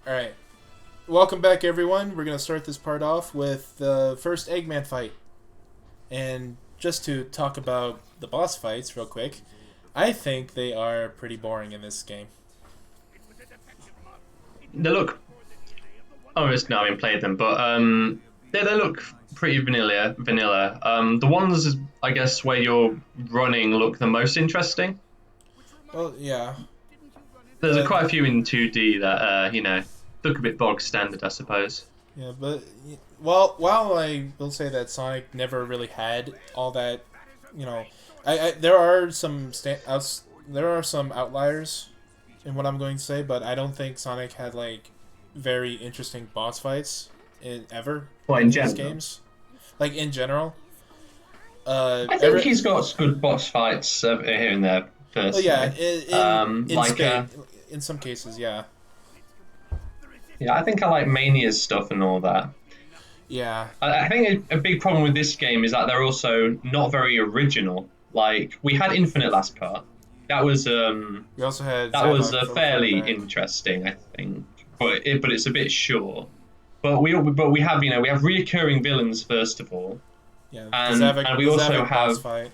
Alright. Welcome back, everyone. We're going to start this part off with the first Eggman fight. And just to talk about the boss fights real quick, I think they are pretty boring in this game. They look. Oh, just now I haven't played them, but they look pretty vanilla. The ones I guess where you're running look the most interesting. Well, yeah. There's quite a few in 2D that look a bit bog standard, I suppose. Yeah, but while I will say that Sonic never really had all that, there are some outliers in what I'm going to say, but I don't think Sonic had like very interesting boss fights ever Well, in in these general. games. Like in general. I think he's got good boss fights here and there. Well, yeah, Personally, in Spain, in some cases, yeah. yeah, I think I like Mania's stuff and all that. Yeah. I think a big problem with this game is that they're also not very original. Like we had Infinite last part. That was We also had that was Zavok from fairly that. interesting, I think, but it's a bit short. But we have we have reoccurring villains first of all, Yeah, and we the also Zavok boss have fight.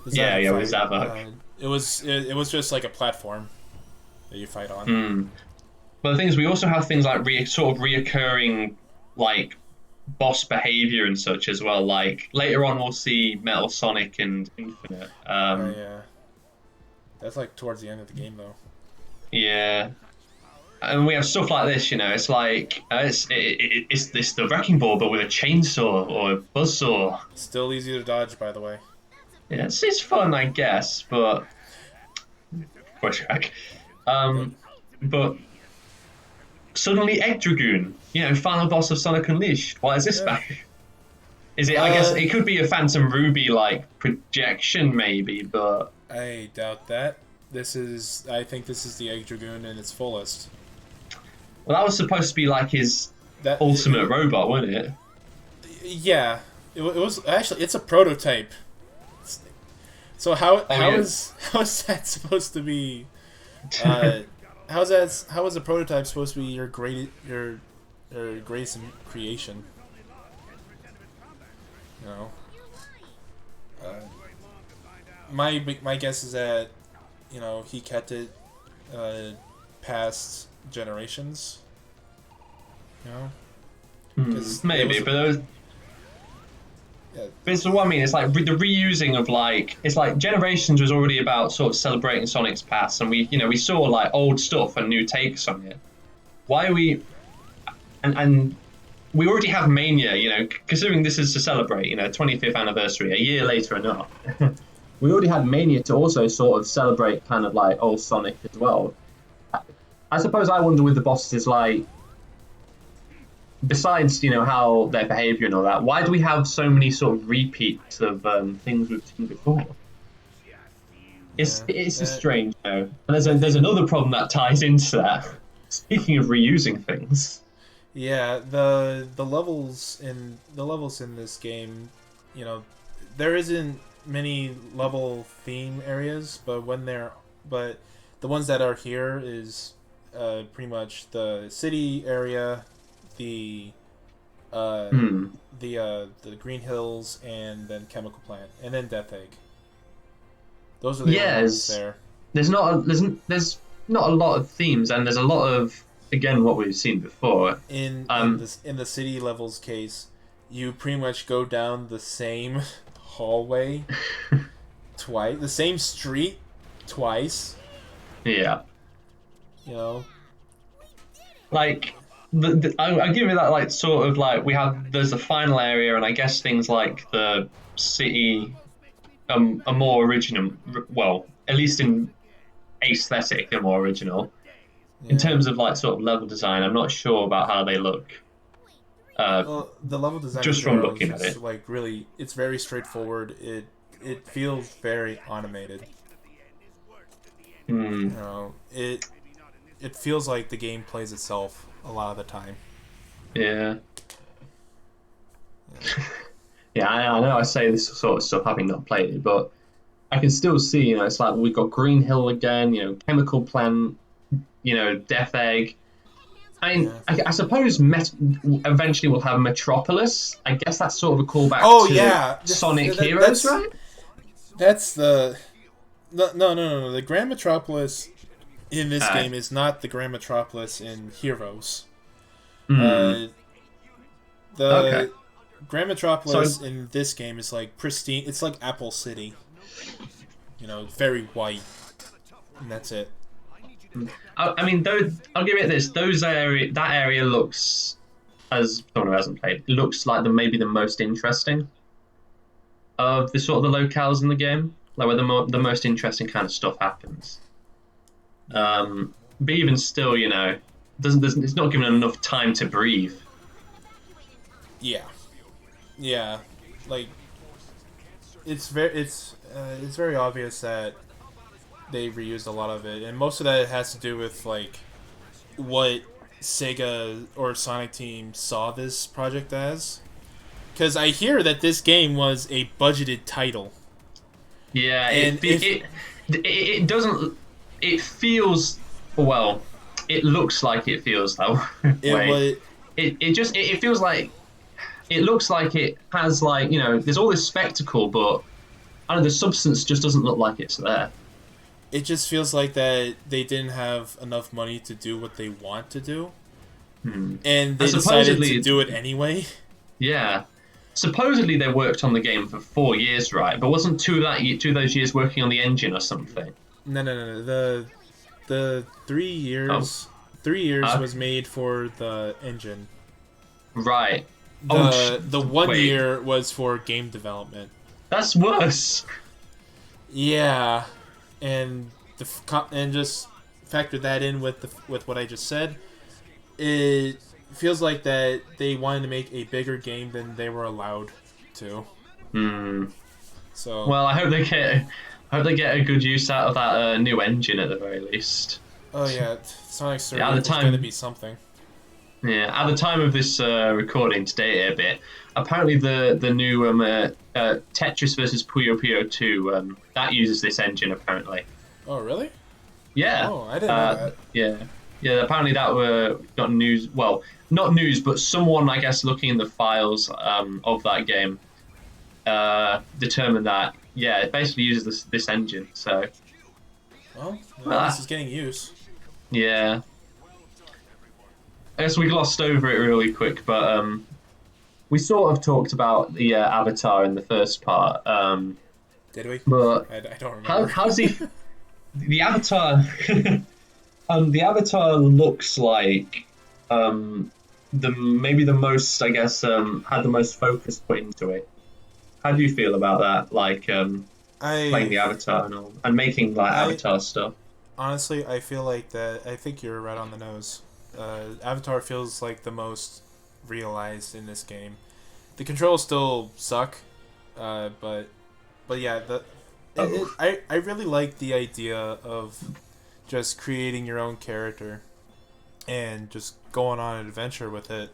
The yeah with fight, Zavok. it was just like a platform that you fight on. But the thing is, we also have things like sort of reoccurring like boss behavior and such as well. Like later on, we'll see Metal Sonic and Infinite. Yeah, that's like towards the end of the game though. Yeah. And we have stuff like this, it's like it's this the wrecking ball, but with a chainsaw or a buzzsaw. Still easy to dodge, by the way. Yeah, it's fun, I guess, but pushback. But suddenly Egg Dragoon, final boss of Sonic Unleashed. Why is this back? Is it? I guess it could be a Phantom Ruby like projection, maybe, but I doubt that. I think this is the Egg Dragoon in its fullest. well, that was supposed to be like his That ultimate robot, wasn't it? Yeah, it was actually it's a prototype. So how is that supposed to be? How is a prototype supposed to be your greatest creation? You know. My guess is that he kept it past generations. Maybe, but there was. Yeah, But it's what I mean. It's like the reusing of it's like Generations was already about sort of celebrating Sonic's past, and we saw like old stuff and new takes on it. Why are we and we already have Mania, considering this is to celebrate, 25th anniversary, a year later enough. We already had Mania to also sort of celebrate kind of like old Sonic as well. I suppose I wonder with the bosses like. Besides, how their behaviour and all that, why do we have so many sort of repeats of things we've seen before? It's just strange, And there's another problem that ties into that. Speaking of reusing things, yeah. The levels in this game, there isn't many level theme areas, but the ones that are here is pretty much the city area. The Green Hills, and then Chemical Plant, and then Death Egg. Those are the only ones there. There's not a lot of themes, and there's a lot of again what we've seen before. In the city levels case, you pretty much go down the same hallway twice, the same street twice. Yeah. Like. I'll give you that, like, sort of like there's a final area, and I guess things like the city are more original. Well, at least in aesthetic, they're more original. Yeah. In terms of like sort of level design, I'm not sure about how they look. Well, the level design just from looking at it, like really, it's very straightforward. It feels very animated. It feels like the game plays itself a lot of the time. Yeah. Yeah, I know I say this sort of stuff having not played it, but I can still see, it's like we've got Green Hill again, Chemical Plant, Death Egg. I mean, Yeah. I suppose eventually we'll have Metropolis. I guess that's sort of a callback Oh to yeah, Sonic Heroes, that's right? the no. The Grand Metropolis in this Uh, game is not the Grand Metropolis in Heroes. hmm. Uh, Okay. the Grand So Metropolis in this game is like pristine. It's like Apple City. Very white, and that's it. I mean, though, I'll give it this. That area looks, as someone who hasn't played, looks like maybe the most interesting of the sort of the locales in the game, like where the most interesting kind of stuff happens. Yeah, But even still, it's not given enough time to breathe. yeah, yeah. Like it's very obvious that they reused a lot of it, and most of that has to do with like what Sega or Sonic Team saw this project as. Because I hear that this game was a budgeted title, Yeah, and if it doesn't. It feels well. It looks like it feels that it way. was, It feels like it looks like it has like there's all this spectacle, but I don't know, the substance just doesn't look like it's there. it just feels like that they didn't have enough money to do what they want to do, Hmm. and And they decided to supposedly, do it anyway. yeah, supposedly they worked on the game for 4 years, right? But wasn't two of those years working on the engine or something? No. The three Oh, years, 3 years uh, was made for the engine. right. Oh, The one wait, year was for game development. that's worse. Yeah, and and just factor that in with with what I just said. It feels like that they wanted to make a bigger game than they were allowed to. Hmm. So, Well, I hope they get a good use out of that new engine at the very least. oh yeah, Sonic Yeah, at the Surge is going to time, be something. yeah, at the time of this recording today, a bit. Apparently, the new Tetris versus Puyo Puyo 2 that uses this engine. Apparently, Oh really? yeah, Oh, I didn't know that. yeah, yeah. Apparently, that were got news. Well, not news, but someone I guess looking in the files of that game determined that yeah, it basically uses this engine. So, Well, at least uh, it's getting use. yeah. I guess we glossed over it really quick, but we sort of talked about the Avatar in the first part. Did we? But I don't how remember. how's he? The Avatar, the Avatar looks like the maybe the most I guess had the most focus put into it. How do you feel about that? Like playing I the Avatar and all, and making like I Avatar stuff. honestly I feel like that. I think you're right on the nose. Avatar feels like the most realized in this game. The controls still suck, but yeah, Oh. I really like the idea of just creating your own character and just going on an adventure with it.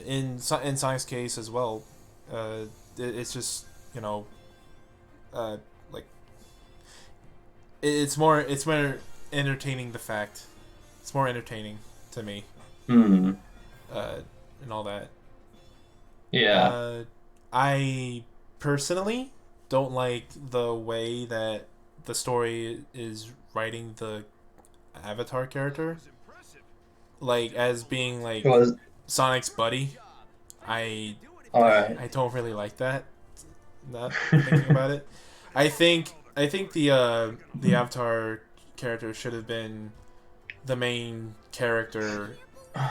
In Sonic's case as well, it's just uh, like it's more entertaining. The fact it's more entertaining to me, Hmm. uh, and all that. Yeah. Uh, I personally don't like the way that the story is writing the Avatar character, like as being like Was Sonic's buddy. I all right. I don't really like that. Not thinking about it, I think the Avatar character should have been the main character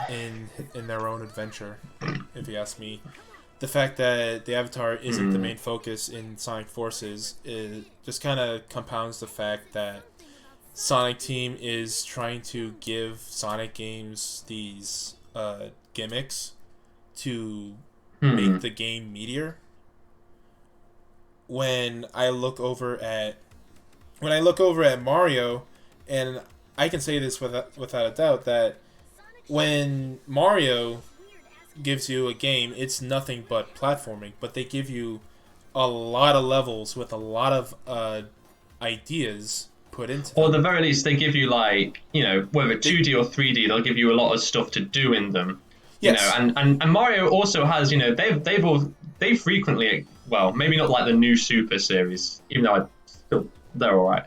in their own adventure. If you ask me, the fact that the Avatar isn't the Hmm. main focus in Sonic Forces is just kind of compounds the fact that Sonic Team is trying to give Sonic games these gimmicks to Hmm. make the game meatier. When I look over at Mario, and I can say this without a doubt that when Mario gives you a game, it's nothing but platforming, but they give you a lot of levels with a lot of ideas put into Or at the them. very least, they give you like, whether They, 2D or 3D, they'll give you a lot of stuff to do in them. yes, And Mario also has, they frequently, well, maybe not like the new Super series, even though they're all right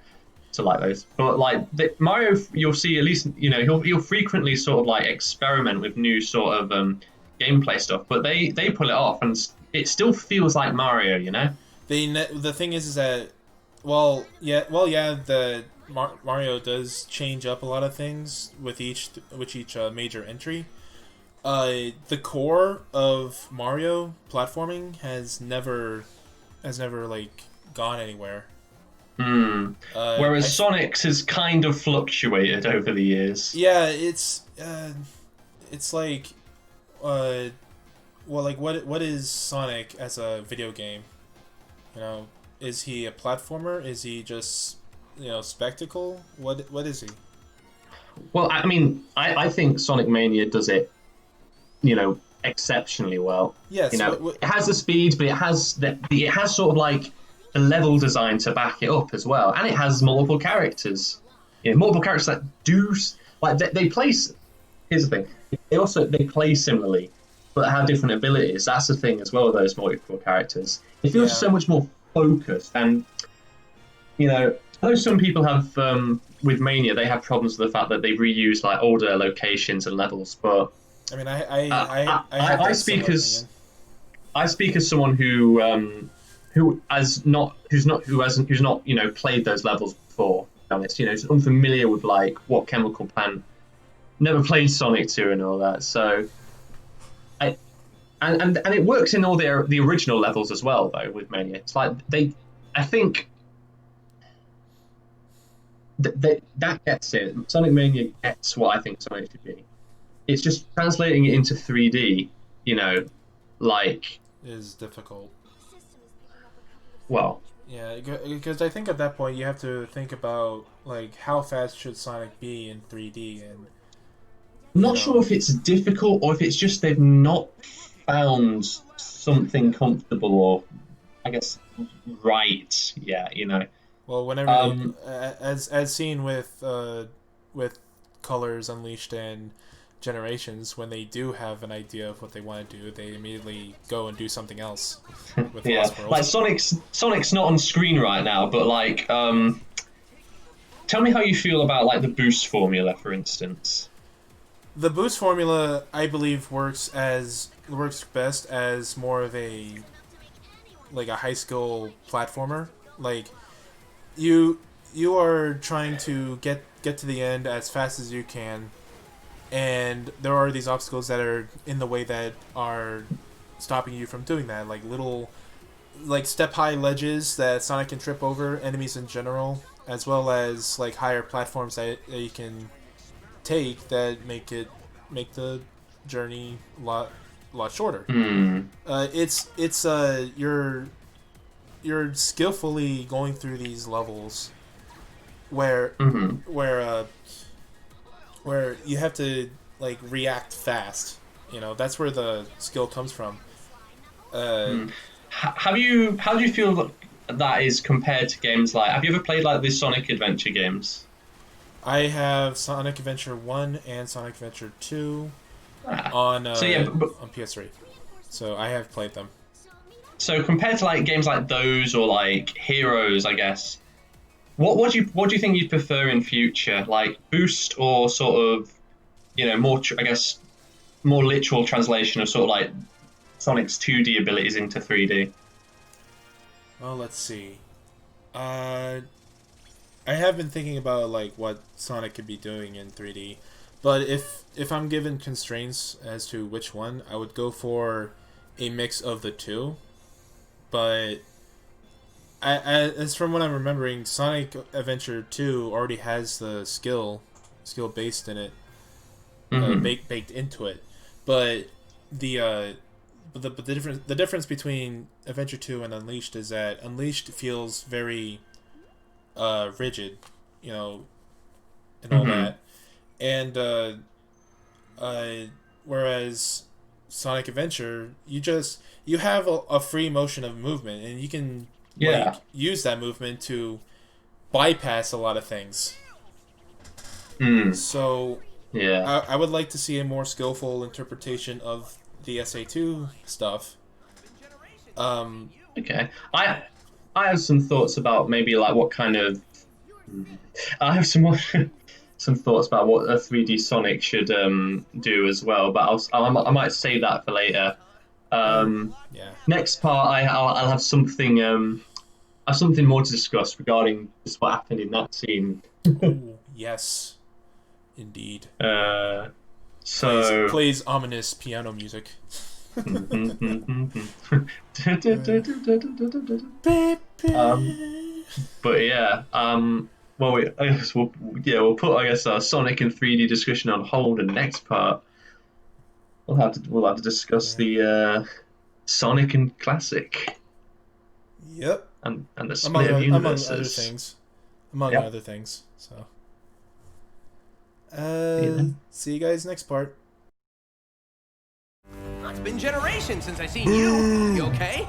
to like those. But like Mario, you'll see at least, he'll frequently sort of like experiment with new sort of gameplay stuff, but they pull it off, and it still feels like Mario, the thing is that yeah, the Mario does change up a lot of things with each major entry. The core of Mario platforming has never like gone anywhere. Hmm. I Whereas Sonic's has kind of fluctuated over the years. Yeah, it's like uh like what is Sonic as a video game? You know, is he a platformer? Is he just spectacle? What is he? Well, I mean, I think Sonic Mania does it, exceptionally well. Yes. It has the speed, but it has sort of like the level design to back it up as well, and it has multiple characters. Multiple characters that do like they play. Here's the thing: they play similarly, but have different abilities. That's the thing as well with those multiple characters. It feels Yeah. so much more focused, and I know some people have with Mania they have problems with the fact that they reuse like older locations and levels, but I mean, I have I that speak similar opinion. as someone who's not played those levels before. To be honest, is unfamiliar with like what chemical plant, never played Sonic 2 and all that. So I and it works in all the original levels as well though with Mania. It's like I think that gets it. Sonic Mania gets what I think Sonic should be. It's just translating it into 3D. Like Is difficult. well, Yeah, because I think at that point you have to think about like how fast should Sonic be in 3D, and I'm you not sure know, if it's difficult or if it's just they've not found something comfortable or I guess right. Yeah, well, whenever they Um, as seen with Colors Unleashed and Generations, when they do have an idea of what they want to do, they immediately go and do something else with yeah, Lost like World. Sonic's not on screen right now, but like, tell me how you feel about like the boost formula, for instance. The boost formula, I believe, works best as more of a like a high skill platformer. Like you you are trying to get to the end as fast as you can, and there are these obstacles that are in the way that are stopping you from doing that, like little like step high ledges that Sonic can trip over, enemies in general, as well as like higher platforms that you can take that make the journey a lot shorter. Hmm. It's you're skillfully going through these levels where Hmm. where uh, where you have to like react fast. That's where the skill comes from. Uh, Hmm. Have you? How do you feel that is compared to games like? Have you ever played like the Sonic Adventure games? I have Sonic Adventure 1 and Sonic Adventure 2 Ah. So yeah, on PS3, so I have played them. so compared to like games like those or like Heroes, I guess. What do you think you'd prefer in future, like boost or sort of more I guess more literal translation of sort of like Sonic's 2D abilities into 3D. Well, let's see. Uh, I have been thinking about like what Sonic could be doing in 3D, but if I'm given constraints as to which one, I would go for a mix of the two. But as from what I'm remembering, Sonic Adventure 2 already has the skill based in it, Hmm. baked into it. But the the difference between Adventure 2 and Unleashed is that Unleashed feels very rigid, you know, and all Hmm. that, and uh, whereas Sonic Adventure, you have a free motion of movement, and you can like Yeah. use that movement to bypass a lot of things. So Yeah. I would like to see a more skillful interpretation of the SA2 stuff. Okay. I have some thoughts about maybe like what kind of. I have some more some thoughts about what a 3D Sonic should do as well, but I might save that for later. Yeah. Next part, I'll have something I have something more to discuss regarding just what happened in that scene. Oh, yes. Indeed. Uh, Plays so. plays ominous piano music. But yeah, well, I guess we'll put Sonic and 3D discussion on hold. And next part, we'll have to discuss the Sonic and Classic Yep. and the split of universes. Among other things. Among Yep. other things. So. Yeah. See you guys next part. It's been generations since I seen you. You okay?